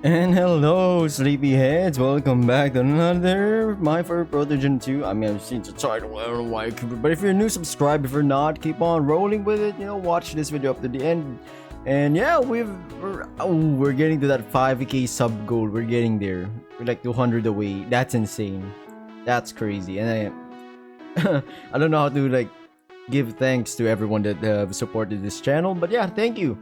And hello, sleepyheads! Welcome back to another My Furry Protogen 2. I mean, I've seen the title, I don't know why, but if you're new, subscribe. If you're not, keep on rolling with it. Watch this video up to the end. And yeah, we're getting to that 5k sub goal. We're getting there. We're like 200 away. That's insane. That's crazy. And I don't know how to like give thanks to everyone that have supported this channel, but yeah, thank you.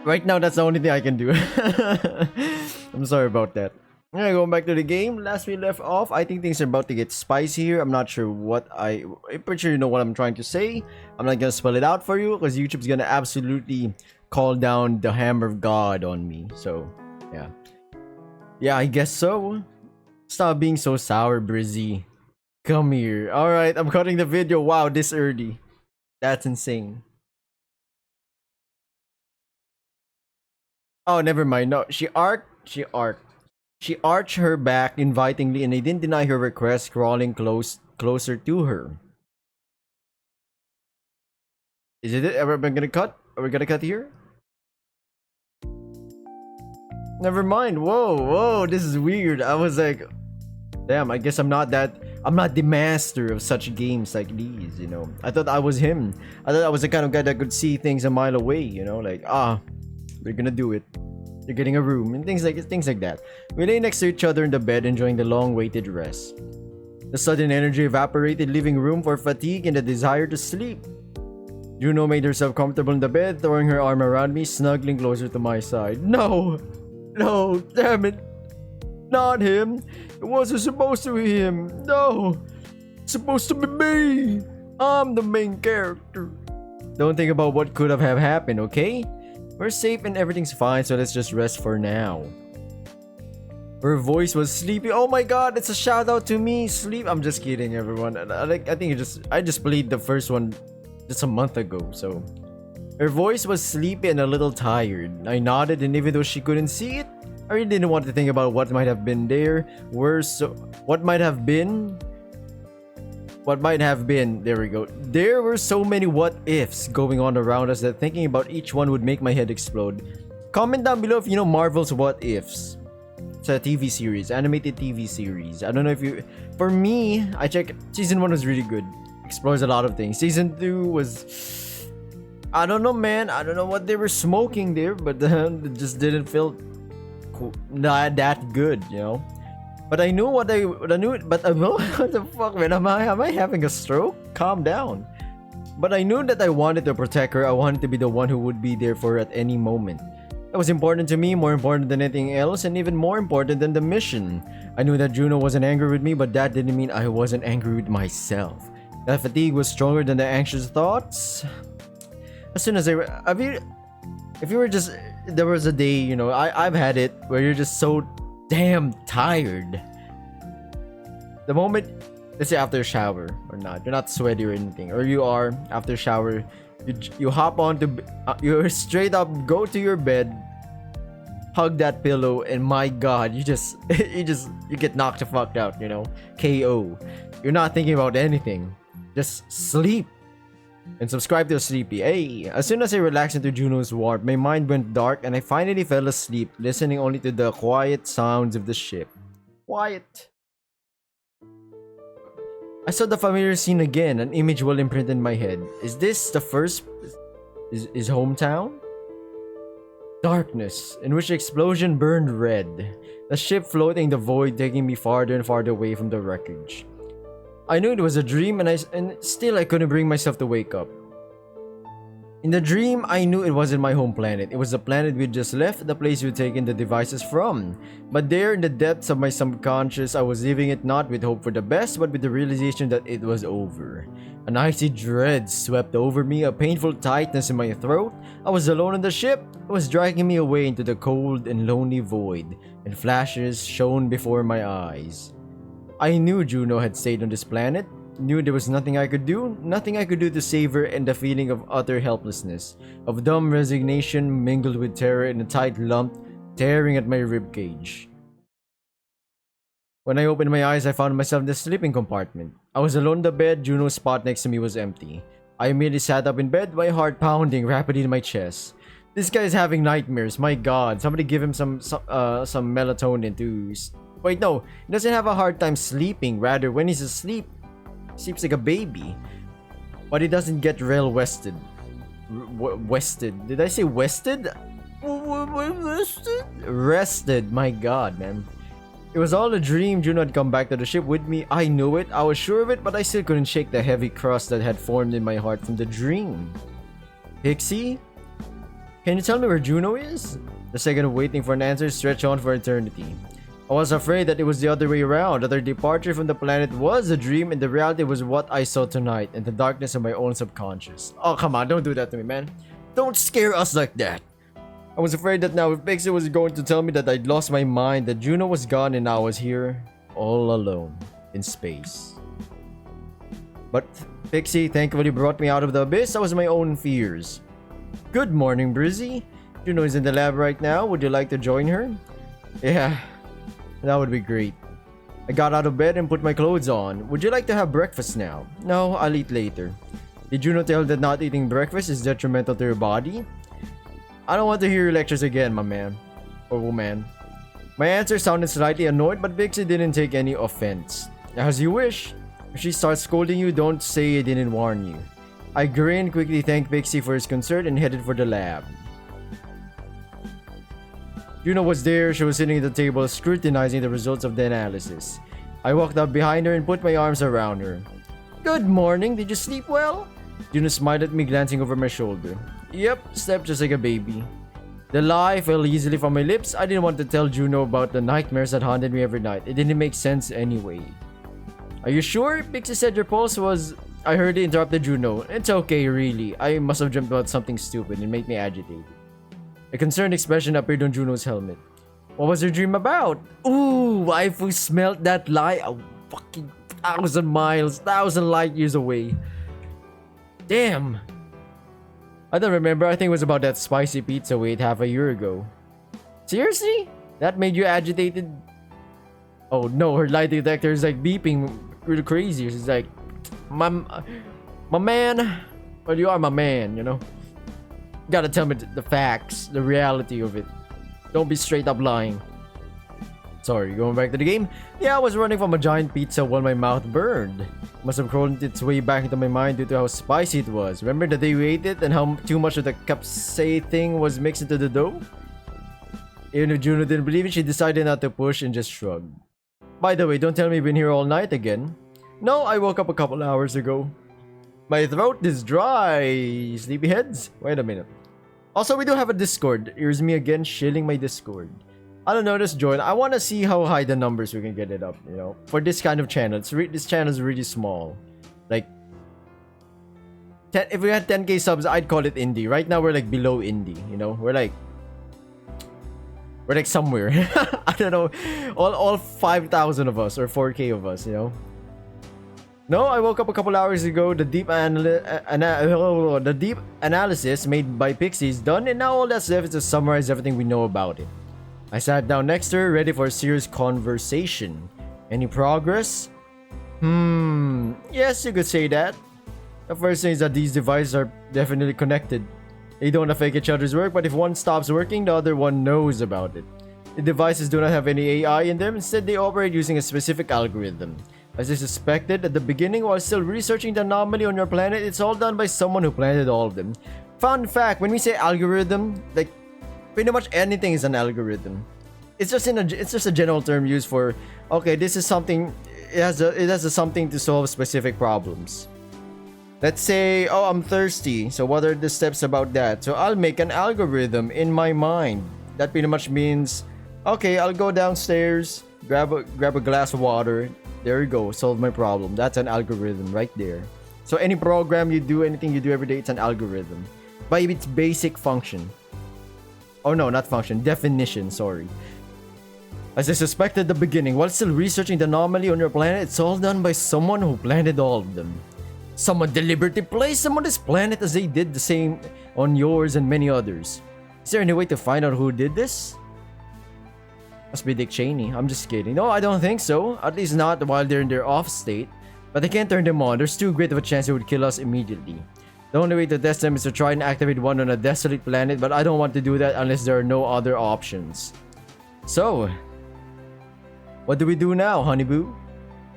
Right now, that's the only thing I can do. I'm sorry about that. Alright, going back to the game. Last we left off, I think things are about to get spicy here. I'm not sure I'm pretty sure you know what I'm trying to say. I'm not gonna spell it out for you because YouTube's gonna absolutely call down the hammer of God on me. So, yeah. Yeah, I guess so. Stop being so sour, Brizzy. Come here. Alright, I'm cutting the video. Wow, this early. That's insane. Oh, never mind. No, she arched her back invitingly, and I didn't deny her request, crawling closer to her. Is it? Are we gonna cut? Are we gonna cut here? Never mind. Whoa, this is weird. I was like, damn. I guess I'm not the master of such games like these. I thought I was him. I thought I was the kind of guy that could see things a mile away. We're gonna do it. You're getting a room and things like that. We lay next to each other in the bed, enjoying the long-waited rest. The sudden energy evaporated, leaving room for fatigue and the desire to sleep. Juno made herself comfortable in the bed, throwing her arm around me, snuggling closer to my side. No, damn it, not him. It wasn't supposed to be him. No, it's supposed to be me. I'm the main character. Don't think about what could have happened, okay? We're safe and everything's fine, so let's just rest for now. Her voice was sleepy. Oh my god, it's a shout out to me. Sleep. I'm just kidding, everyone. I think I just played the first one just a month ago, so. Her voice was sleepy and a little tired. I nodded, and even though she couldn't see it, I really didn't want to think about what might have been there. What might have been. There we go. There were so many what ifs going on around us that thinking about each one would make my head explode. Comment down below if you know Marvel's What Ifs. It's a TV series, animated TV series. I don't know if you. For me, I checked. Season 1 was really good. Explores a lot of things. Season 2 was. I don't know, man. I don't know what they were smoking there, but it just didn't feel not that good, But I knew what I knew. But what the fuck, man? Am I having a stroke? Calm down. But I knew that I wanted to protect her. I wanted to be the one who would be there for her at any moment. That was important to me, more important than anything else, and even more important than the mission. I knew that Juno wasn't angry with me, but that didn't mean I wasn't angry with myself. That fatigue was stronger than the anxious thoughts. As soon as if you were just, there was a day, I've had it where you're just so damn tired. The moment, let's say after a shower or not, you're not sweaty or anything, or you are after shower, you hop on to, you straight up go to your bed, hug that pillow, and my god, you get knocked the fuck out, KO. You're not thinking about anything, just sleep. And subscribe to Sleepy. Hey, as soon as I relaxed into Juno's warmth, my mind went dark and I finally fell asleep, listening only to the quiet sounds of the ship. Quiet. I saw the familiar scene again, an image well imprinted in my head. Is this the first... Is hometown? Darkness, in which the explosion burned red. The ship floating in the void, taking me farther and farther away from the wreckage. I knew it was a dream, and still I couldn't bring myself to wake up. In the dream, I knew it wasn't my home planet. It was the planet we'd just left, the place we'd taken the devices from. But there, in the depths of my subconscious, I was leaving it not with hope for the best, but with the realization that it was over. An icy dread swept over me, a painful tightness in my throat. I was alone on the ship. It was dragging me away into the cold and lonely void, and flashes shone before my eyes. I knew Juno had stayed on this planet, knew there was nothing I could do to save her, and the feeling of utter helplessness, of dumb resignation mingled with terror in a tight lump tearing at my ribcage. When I opened my eyes, I found myself in the sleeping compartment. I was alone in the bed. Juno's spot next to me was empty. I immediately sat up in bed, my heart pounding rapidly in my chest. This guy is having nightmares. My God, somebody give him some melatonin to. Wait, no, he doesn't have a hard time sleeping. Rather, when he's asleep, he sleeps like a baby. But he doesn't get real wested. Wested? Did I say wested? Rested? Rested. My God, man. It was all a dream. Juno had come back to the ship with me. I knew it. I was sure of it, but I still couldn't shake the heavy crust that had formed in my heart from the dream. Pixie? Can you tell me where Juno is? The second of waiting for an answer stretched on for eternity. I was afraid that it was the other way around, that her departure from the planet was a dream and the reality was what I saw tonight in the darkness of my own subconscious. Oh, come on, don't do that to me, man. Don't scare us like that. I was afraid that now if Pixie was going to tell me that I'd lost my mind, that Juno was gone and I was here, all alone, in space. But Pixie thankfully brought me out of the abyss. That was my own fears. Good morning, Brizzy. Juno is in the lab right now. Would you like to join her? Yeah, that would be great. I got out of bed and put my clothes on. Would you like to have breakfast now? No, I'll eat later. Did Juno tell that not eating breakfast is detrimental to your body? I don't want to hear your lectures again, my man. Or woman. My answer sounded slightly annoyed, but Pixie didn't take any offense. As you wish. If she starts scolding you, don't say I didn't warn you. I grinned, quickly thanked Pixie for his concern, and headed for the lab. Juno was there. She was sitting at the table, scrutinizing the results of the analysis. I walked up behind her and put my arms around her. Good morning. Did you sleep well? Juno smiled at me, glancing over my shoulder. Yep, slept just like a baby. The lie fell easily from my lips. I didn't want to tell Juno about the nightmares that haunted me every night. It didn't make sense anyway. Are you sure? Pixie said your pulse was... I heard it interrupted Juno. It's okay, really. I must have dreamt about something stupid and made me agitated. A concerned expression appeared on Juno's helmet. What was your dream about? Ooh, waifu smelled that lie a fucking 1,000 miles, 1,000 light years away. Damn. I don't remember. I think it was about that spicy pizza we ate half a year ago. Seriously? That made you agitated? Oh no, her lie detector is like beeping really crazy. She's like, my man. Well, you are my man, you know. You gotta tell me the facts, the reality of it. Don't be straight up lying. Sorry, going back to the game. Yeah, I was running from a giant pizza while my mouth burned. Must have crawled its way back into my mind due to how spicy it was. Remember the day we ate it and how too much of the capsaicin thing was mixed into the dough? Even if Juno didn't believe it, she decided not to push and just shrugged. By the way, don't tell me you've been here all night again. No, I woke up a couple hours ago. My throat is dry. Sleepyheads? Wait a minute. Also, we do have a Discord. Here's me again shilling my Discord. I don't know, just join. I want to see how high the numbers we can get it up, you know. For this kind of channel, this channel is really small. Like, if we had 10k subs, I'd call it indie. Right now, we're like below indie, you know. We're like somewhere. I don't know. All 5,000 of us or 4k of us, you know. No, I woke up a couple hours ago. The deep analysis made by Pixie is done, and now all that's left is to summarize everything we know about it. I sat down next to her, ready for a serious conversation. Any progress? Yes, you could say that. The first thing is that these devices are definitely connected. They don't affect each other's work, but if one stops working, the other one knows about it. The devices do not have any AI in them, instead they operate using a specific algorithm. As I suspected at the beginning, while still researching the anomaly on your planet, it's all done by someone who planted all of them. Fun fact, when we say algorithm, like, pretty much anything is an algorithm. It's just a general term used for, okay, this is something, it has something to solve specific problems. Let's say, oh, I'm thirsty. So what are the steps about that? So I'll make an algorithm in my mind. That pretty much means, okay, I'll go downstairs, grab a glass of water. There you go, solve my problem. That's an algorithm right there. So any program you do, anything you do every day, it's an algorithm. By its basic function. Oh no, not function, definition, sorry. As I suspected at the beginning, while still researching the anomaly on your planet, it's all done by someone who planted all of them. Someone deliberately placed them on this planet as they did the same on yours and many others. Is there any way to find out who did this? Must be Dick Cheney. I'm just kidding. No, I don't think so. At least not while they're in their off state. But I can't turn them on. There's too great of a chance they would kill us immediately. The only way to test them is to try and activate one on a desolate planet, but I don't want to do that unless there are no other options. So, what do we do now, Honeyboo?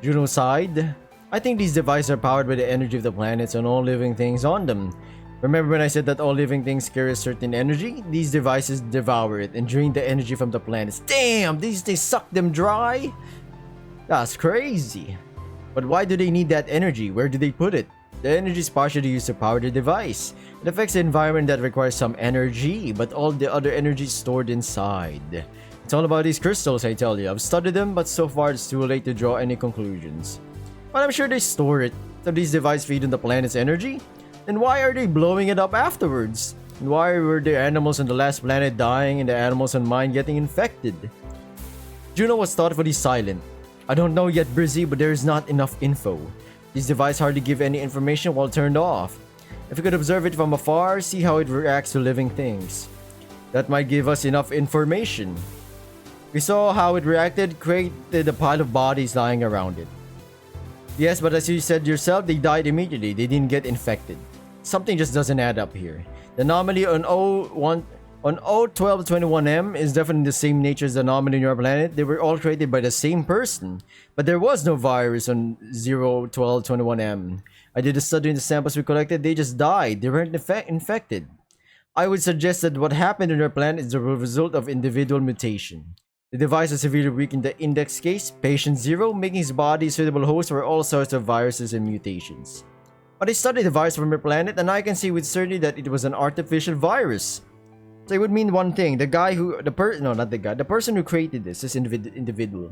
Juno sighed. I think these devices are powered by the energy of the planets and all living things on them. Remember when I said that all living things carry a certain energy? These devices devour it and drain the energy from the planets. Damn, these things suck them dry? That's crazy. But why do they need that energy? Where do they put it? The energy is partially used to power the device. It affects the environment that requires some energy, but all the other energy is stored inside. It's all about these crystals, I tell you. I've studied them, but so far it's too late to draw any conclusions. But I'm sure they store it. So these devices feed on the planet's energy? Then why are they blowing it up afterwards? And why were the animals on the last planet dying and the animals on mine getting infected? Juno was thoughtfully silent. I don't know yet, Brizzy, but there is not enough info. These devices hardly give any information while turned off. If we could observe it from afar, see how it reacts to living things. That might give us enough information. We saw how it reacted, created a pile of bodies lying around it. Yes, but as you said yourself, they died immediately. They didn't get infected. Something just doesn't add up here. The anomaly on O1221M is definitely the same nature as the anomaly on your planet. They were all created by the same person. But there was no virus on 01221M. I did a study in the samples we collected. They just died. They weren't infected. I would suggest that what happened on your planet is the result of individual mutation. The device was severely weak in the index case, patient 0, making his body a suitable host for all sorts of viruses and mutations. But I studied the virus from your planet and I can see with certainty that it was an artificial virus. So it would mean one thing, the person who created this individual,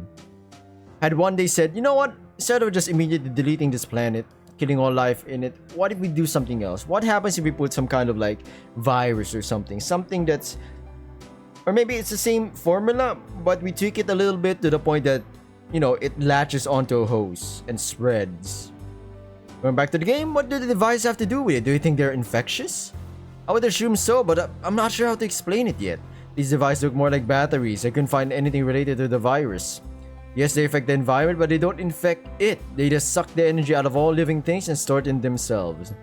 had one day said, you know what, instead of just immediately deleting this planet, killing all life in it, what if we do something else? What happens if we put some kind of like virus or something that's, or maybe it's the same formula, but we tweak it a little bit to the point that, you know, it latches onto a host and spreads. Going back to the game, what do the devices have to do with it? Do you think they're infectious? I would assume so, but I'm not sure how to explain it yet. These devices look more like batteries. I couldn't find anything related to the virus. Yes, they affect the environment, but they don't infect it. They just suck the energy out of all living things and store it in themselves.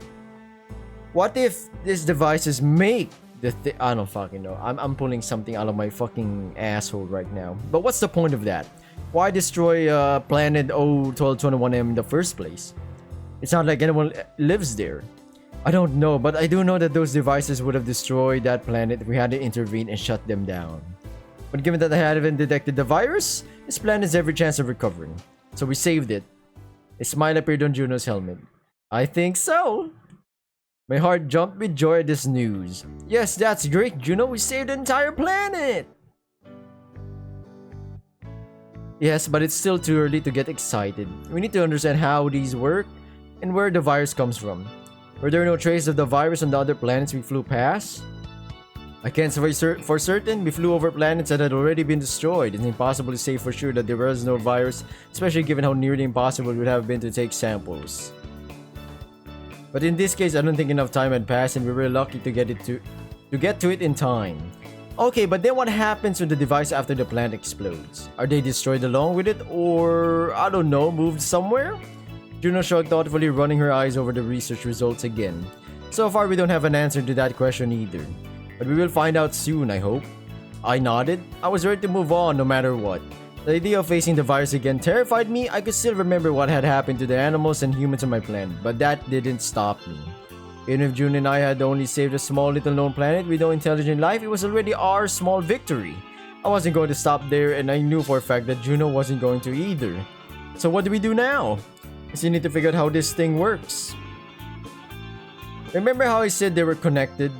What if these devices make I don't fucking know. I'm pulling something out of my fucking asshole right now. But what's the point of that? Why destroy planet O1221M in the first place? It's not like anyone lives there. I don't know, but I do know that those devices would have destroyed that planet if we had to intervene and shut them down. But given that I haven't detected the virus, this planet has every chance of recovering. So we saved it. A smile appeared on Juno's helmet. I think so. My heart jumped with joy at this news. Yes, that's great, Juno. We saved the entire planet! Yes, but it's still too early to get excited. We need to understand how these work and where the virus comes from. Were there no traces of the virus on the other planets we flew past? I can't say for certain. We flew over planets that had already been destroyed. It's impossible to say for sure that there was no virus, especially given how nearly impossible it would have been to take samples. But in this case, I don't think enough time had passed and we were lucky to get to it in time. Okay, but then what happens with the device after the planet explodes? Are they destroyed along with it or, I don't know, moved somewhere? Juno shrugged thoughtfully, running her eyes over the research results again. So far, we don't have an answer to that question either. But we will find out soon, I hope. I nodded. I was ready to move on no matter what. The idea of facing the virus again terrified me. I could still remember what had happened to the animals and humans on my planet, but that didn't stop me. Even if June and I had only saved a small little known planet with no intelligent life, it was already our small victory. I wasn't going to stop there, and I knew for a fact that Juno wasn't going to either. So what do we do now? I still need to figure out how this thing works. Remember how I said they were connected?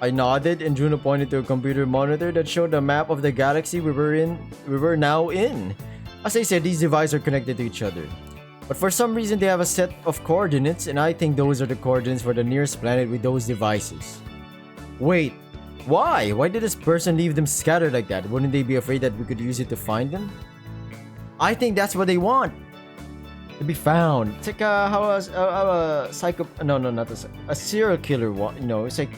I nodded and Juno pointed to a computer monitor that showed a map of the galaxy we were now in. As I said, these devices are connected to each other. But for some reason they have a set of coordinates and I think those are the coordinates for the nearest planet with those devices. Wait, why? Why did this person leave them scattered like that? Wouldn't they be afraid that we could use it to find them? I think that's what they want. To be found. It's like a psycho. No, not a serial killer. You know, it's like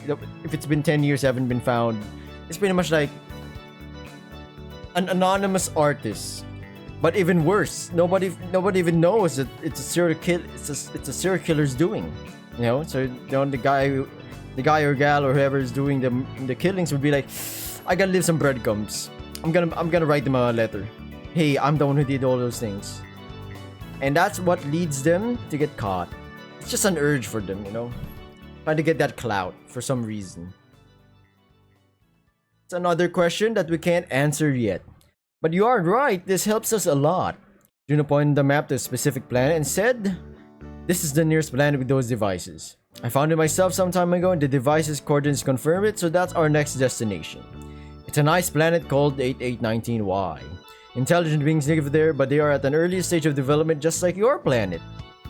if it's been 10 years, haven't been found. It's pretty much like an anonymous artist, but even worse. Nobody even knows that it's a serial kill. It's a serial killer's doing. You know, so the guy or gal or whoever is doing the killings would be like, I gotta leave some breadcrumbs. I'm gonna write them a letter. Hey, I'm the one who did all those things. And that's what leads them to get caught. It's just an urge for them, you know, trying to get that clout for some reason. It's another question that we can't answer yet. But you are right, this helps us a lot. Juno pointed the map to a specific planet and said, this is the nearest planet with those devices. I found it myself some time ago and the device's coordinates confirm it, so that's our next destination. It's a nice planet called 8819Y. Intelligent beings live there, but they are at an early stage of development just like your planet.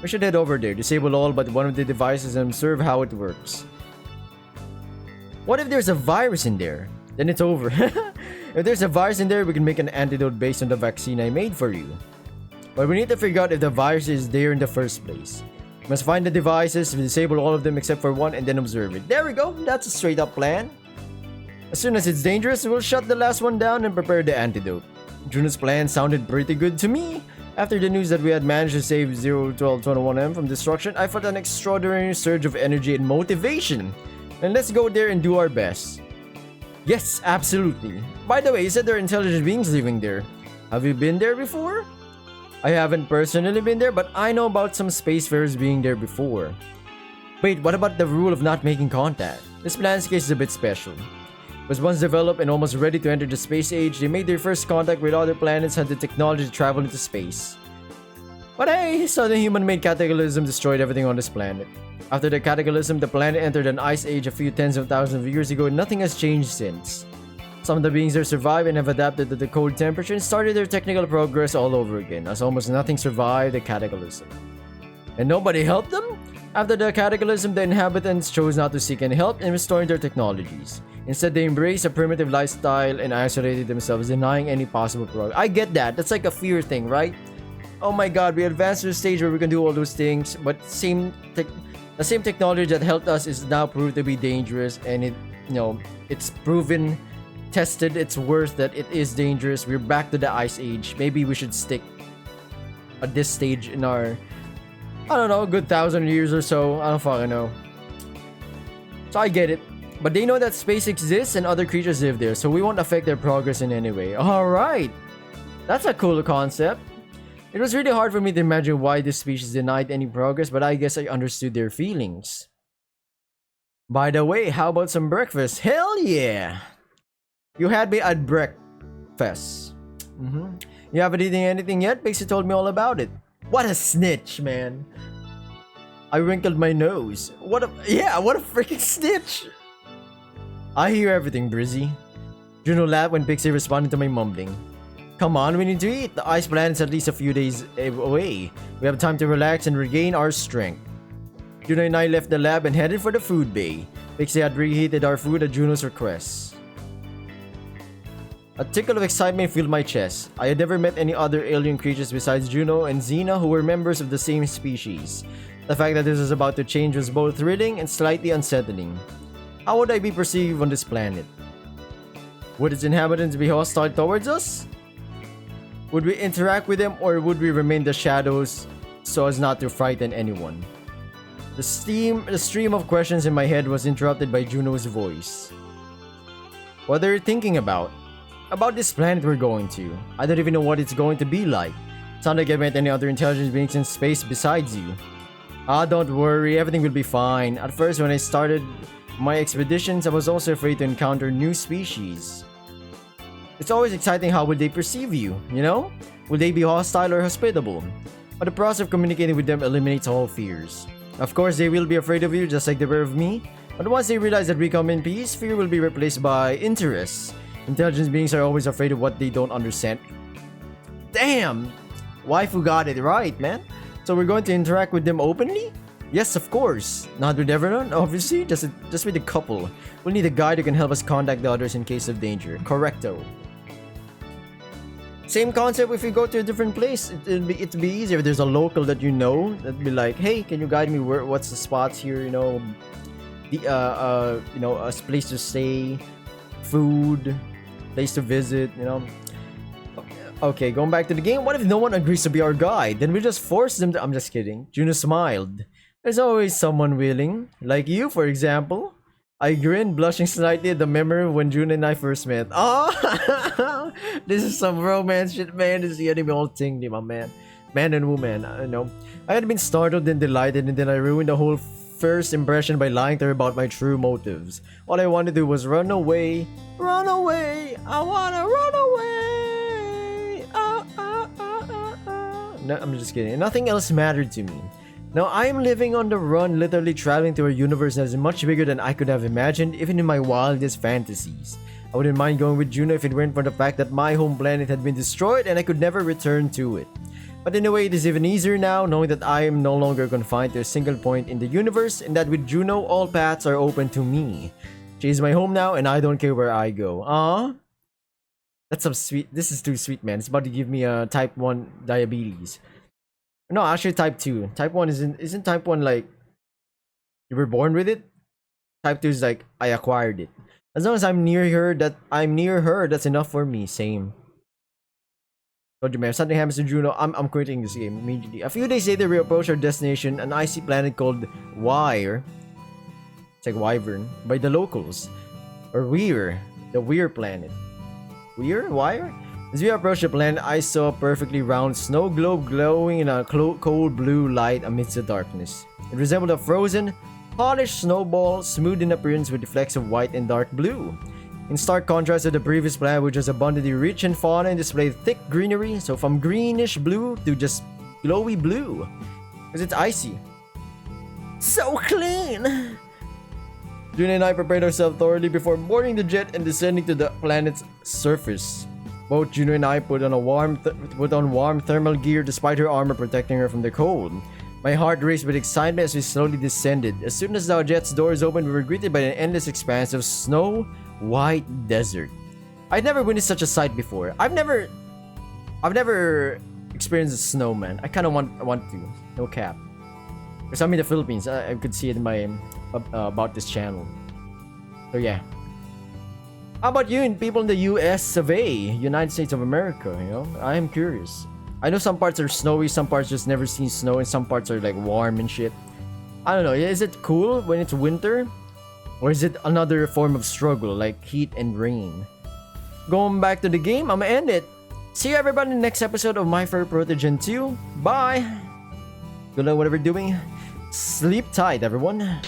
We should head over there, disable all but one of the devices and observe how it works. What if there's a virus in there? Then it's over. If there's a virus in there, we can make an antidote based on the vaccine I made for you. But we need to figure out if the virus is there in the first place. We must find the devices, disable all of them except for one, and then observe it. There we go, that's a straight up plan. As soon as it's dangerous, we'll shut the last one down and prepare the antidote. Juno's plan sounded pretty good to me. After the news that we had managed to save 01221M from destruction, I felt an extraordinary surge of energy and motivation. And let's go there and do our best. Yes, absolutely. By the way, you said there are intelligent beings living there. Have you been there before? I haven't personally been there, but I know about some spacefarers being there before. Wait, what about the rule of not making contact? This planet's case is a bit special. It was once developed and almost ready to enter the space age. They made their first contact with other planets and had the technology to travel into space. But hey, sudden human-made cataclysm destroyed everything on this planet. After the cataclysm, the planet entered an ice age a few tens of thousands of years ago and nothing has changed since. Some of the beings there survived and have adapted to the cold temperature and started their technical progress all over again, as almost nothing survived the cataclysm. And nobody helped them? After the cataclysm, the inhabitants chose not to seek any help in restoring their technologies. Instead, they embraced a primitive lifestyle and isolated themselves, denying any possible progress. I get that. That's like a fear thing, right? Oh my god, we advanced to a stage where we can do all those things, but the same technology that helped us is now proved to be dangerous, and it's proven, tested its worth that it is dangerous. We're back to the ice age. Maybe we should stick at this stage in our, I don't know, a good 1,000 years or so. I don't fucking know. So I get it. But they know that space exists and other creatures live there, so we won't affect their progress in any way. Alright! That's a cool concept. It was really hard for me to imagine why this species denied any progress, but I guess I understood their feelings. By the way, how about some breakfast? Hell yeah! You had me at breakfast. You haven't eaten anything yet? Pixie told me all about it. What a snitch, man. I wrinkled my nose. What a freaking snitch! I hear everything, Brizzy. Juno laughed when Pixie responded to my mumbling. Come on, we need to eat. The ice planet's at least a few days away. We have time to relax and regain our strength. Juno and I left the lab and headed for the food bay. Pixie had reheated our food at Juno's request. A tickle of excitement filled my chest. I had never met any other alien creatures besides Juno and Xena who were members of the same species. The fact that this was about to change was both thrilling and slightly unsettling. How would I be perceived on this planet? Would its inhabitants be hostile towards us? Would we interact with them, or would we remain the shadows so as not to frighten anyone? The stream of questions in my head was interrupted by Juno's voice. What are you thinking about? About this planet we're going to. I don't even know what it's going to be like. Sound like I met any other intelligent beings in space besides you. Ah, don't worry, everything will be fine. At first, when I started my expeditions, I was also afraid to encounter new species. It's always exciting how will they perceive you, you know? Will they be hostile or hospitable? But the process of communicating with them eliminates all fears. Of course, they will be afraid of you just like they were of me. But once they realize that we come in peace, fear will be replaced by interest. Intelligent beings are always afraid of what they don't understand. Damn! Waifu got it right, man. So we're going to interact with them openly? Yes, of course. Not with everyone, obviously. Just with a couple. We'll need a guide who can help us contact the others in case of danger. Correcto. Same concept if you go to a different place. It'd be easier if there's a local that you know. That'd be like, hey, can you guide me what's the spots here, you know? A place to stay, food, place to visit, you know. Okay, going back to the game. What if no one agrees to be our guide? Then we just force them to. I'm just kidding. Juno smiled. There's always someone willing. Like you, for example. I grinned, blushing slightly at the memory of when June and I first met. Oh, this is some romance shit, man. This is getting me all tingly, my man. Man and woman, I know. I had been startled and delighted, and then I ruined the whole first impression by lying to her about my true motives. All I wanted to do was run away. Run away! I wanna run away! No, I'm just kidding. Nothing else mattered to me. Now I am living on the run, literally traveling to a universe that is much bigger than I could have imagined, even in my wildest fantasies. I wouldn't mind going with Juno if it weren't for the fact that my home planet had been destroyed and I could never return to it. But in a way, it is even easier now, knowing that I am no longer confined to a single point in the universe, and that with Juno, all paths are open to me. She is my home now, and I don't care where I go. That's some sweet. This is too sweet, man. It's about to give me a type 1 diabetes. No, actually type 2. Type 1 isn't type 1 like you were born with it? Type 2 is like I acquired it. As long as I'm near her, that's enough for me. Same. Told you, man, if something happens to Juno, I'm quitting this game immediately. A few days later, we approach our destination, an icy planet called Wyre. It's like Wyvern, by the locals. Or Weir, the Weir planet. Weir? Wyre? As we approached the planet, I saw a perfectly round snow globe glowing in a cold blue light amidst the darkness. It resembled a frozen, polished snowball, smooth in appearance with flecks of white and dark blue. In stark contrast to the previous planet, which was abundantly rich in fauna and displayed thick greenery, so from greenish blue to just glowy blue. Because it's icy. So clean! June and I prepared ourselves thoroughly before boarding the jet and descending to the planet's surface. Both Juno and I put on warm thermal gear despite her armor protecting her from the cold. My heart raced with excitement as we slowly descended. As soon as the jet's doors opened, we were greeted by an endless expanse of snow-white desert. I'd never witnessed such a sight before. I've never experienced snow, man. I kind of want to. No cap. Because I'm in the Philippines, I could see it in my about this channel. So yeah. How about you and people in the US of A, United States of America, you know? I am curious. I know some parts are snowy, some parts just never seen snow, and some parts are like warm and shit. I don't know, is it cool when it's winter? Or is it another form of struggle like heat and rain? Going back to the game, I'm gonna end it. See you everybody in the next episode of My Furry Protogen 2. Bye! Good luck whatever you're doing. Sleep tight, everyone.